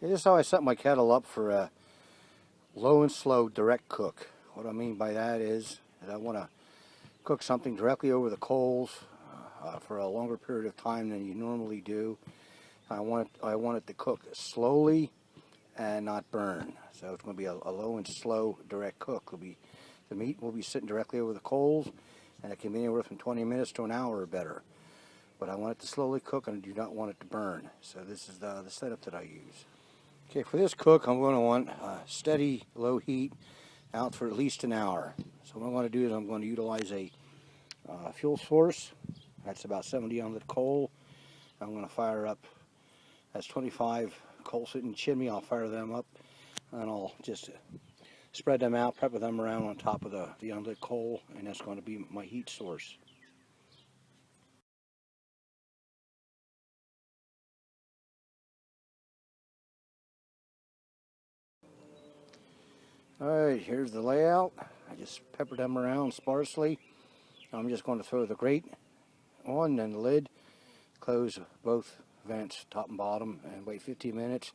This is how I set my kettle up for a low and slow direct cook. What I mean by that is that I want to cook something directly over the coals for a longer period of time than you normally do. I want it to cook slowly and not burn. So it's going to be a low and slow direct cook. The meat will be sitting directly over the coals, and it can be anywhere from 20 minutes to an hour or better. But I want it to slowly cook, and I do not want it to burn. So this is the setup that I use. Okay, for this cook, I'm going to want steady low heat out for at least an hour. So what I'm going to do is I'm going to utilize a fuel source. That's about 70 on the coal. I'm going to fire up, that's 25 coal sitting chimney. I'll fire them up, and I'll just spread them out, pepper them around on top of the unlit coal, and that's going to be my heat source. Alright, here's the layout. I just peppered them around sparsely. I'm just going to throw the grate on and the lid, close both vents, top and bottom, and wait 15 minutes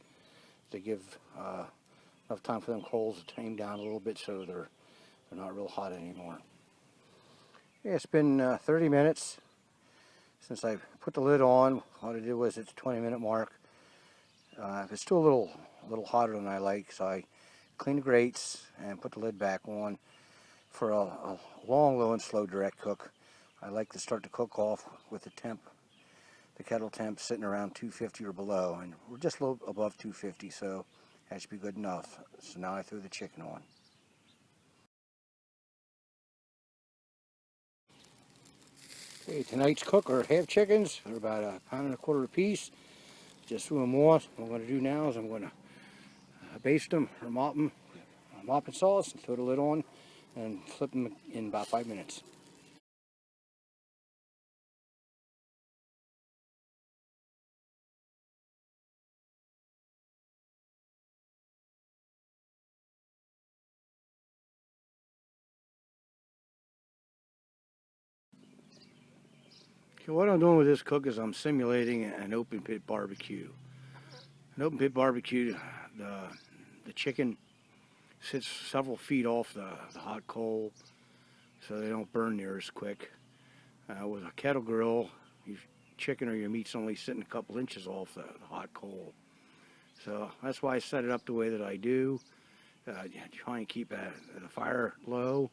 to give enough time for them coals to tame down a little bit so they're not real hot anymore. Yeah, it's been 30 minutes since I put the lid on. What I did was at the 20-minute mark. It's still a little hotter than I like, so I cleaned the grates and put the lid back on. For a long, low and slow direct cook, I like to start to cook off with the kettle temp sitting around 250 or below, and we're just a little above 250, so that should be good enough. So now I threw the chicken on. Okay, tonight's cook are half chickens. They're about a pound and a quarter a piece. Just threw them on. What I'm going to do now is I'm going to baste them or mop them, mopping sauce, and throw the lid on and flip them in about 5 minutes. Okay, what I'm doing with this cook is I'm simulating an open pit barbecue. An open pit barbecue, the chicken sits several feet off the hot coal, so they don't burn near as quick. With a kettle grill, your chicken or your meat's only sitting a couple inches off the hot coal. So that's why I set it up the way that I do. Try and keep the fire low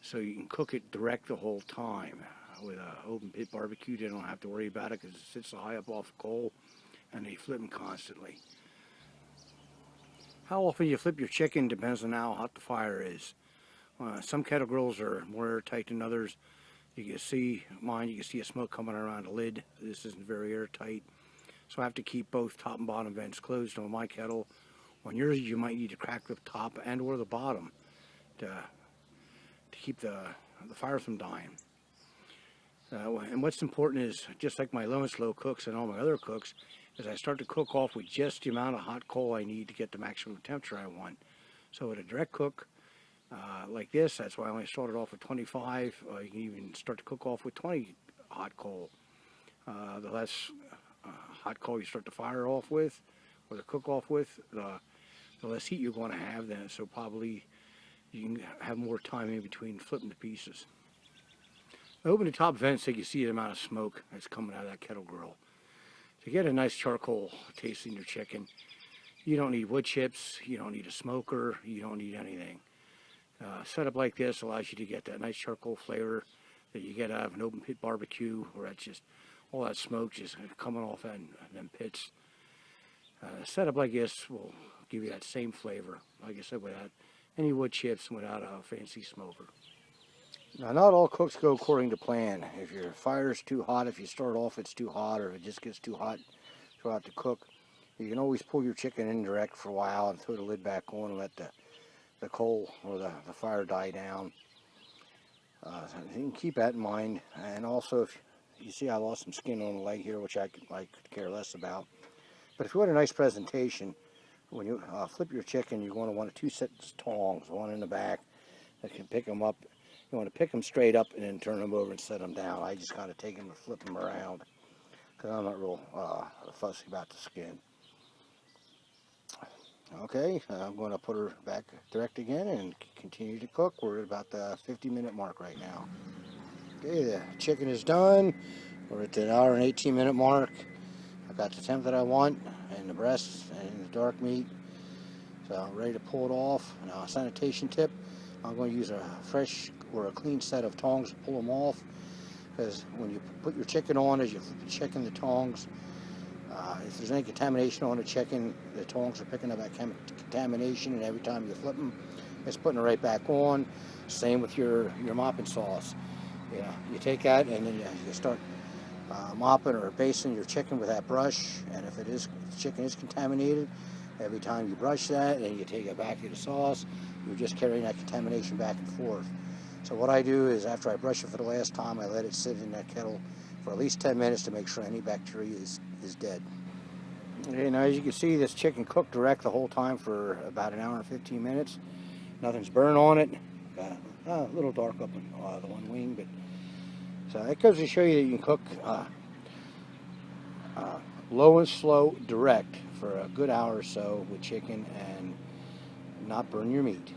so you can cook it direct the whole time. With an open pit barbecue, they don't have to worry about it because it sits high up off the coal and they flip them constantly. How often you flip your chicken depends on how hot the fire is. Some kettle grills are more airtight than others. You can see mine, you can see a smoke coming around the lid. This isn't very airtight. So I have to keep both top and bottom vents closed on my kettle. On yours, you might need to crack the top and or the bottom to keep the fire from dying. And what's important is, just like my low and slow cooks and all my other cooks, is I start to cook off with just the amount of hot coal I need to get the maximum temperature I want. So with a direct cook like this, that's why I only started off with 25. You can even start to cook off with 20 hot coal. The less hot coal you start to fire off with, or to cook off with, the less heat you're going to have then. So probably you can have more time in between flipping the pieces. Open the top vent so you can see the amount of smoke that's coming out of that kettle grill. To get a nice charcoal taste in your chicken, you don't need wood chips, you don't need a smoker, you don't need anything. Setup like this allows you to get that nice charcoal flavor that you get out of an open pit barbecue, where that's just all that smoke just coming off them pits. Setup like this will give you that same flavor, like I said, without any wood chips and without a fancy smoker. Now, not all cooks go according to plan. If your fire's too hot, if you start off it's too hot, or if it just gets too hot throughout the cook, you can always pull your chicken indirect for a while and throw the lid back on and let the coal or the fire die down. So you can keep that in mind. And also, if you see I lost some skin on the leg here, which I could care less about. But if you want a nice presentation, when you flip your chicken, you're going to want 2 sets of tongs, one in the back that can pick them up. You want to pick them straight up and then turn them over and set them down. I just kind of take them and flip them around because I'm not real fussy about the skin. Okay, I'm going to put her back direct again and continue to cook. We're at about the 50-minute mark right now. Okay, the chicken is done. We're at the hour and 18-minute mark. I got the temp that I want, and the breasts and the dark meat. So I'm ready to pull it off. Now, a sanitation tip, I'm going to use a fresh or a clean set of tongs to pull them off, because when you put your chicken on, as you're checking the tongs, if there's any contamination on the chicken, the tongs are picking up that contamination, and every time you flip them, it's putting it right back on. Same with your mopping sauce. Yeah, you take that and then you start mopping or basting your chicken with that brush, and if the chicken is contaminated, every time you brush that and you take it back to the sauce, you're just carrying that contamination back and forth. So what I do is, after I brush it for the last time, I let it sit in that kettle for at least 10 minutes to make sure any bacteria is dead. Okay, now as you can see, this chicken cooked direct the whole time for about an hour and 15 minutes. Nothing's burned on it. A little dark up on the one wing, but so that goes to show you that you can cook low and slow direct for a good hour or so with chicken and not burn your meat.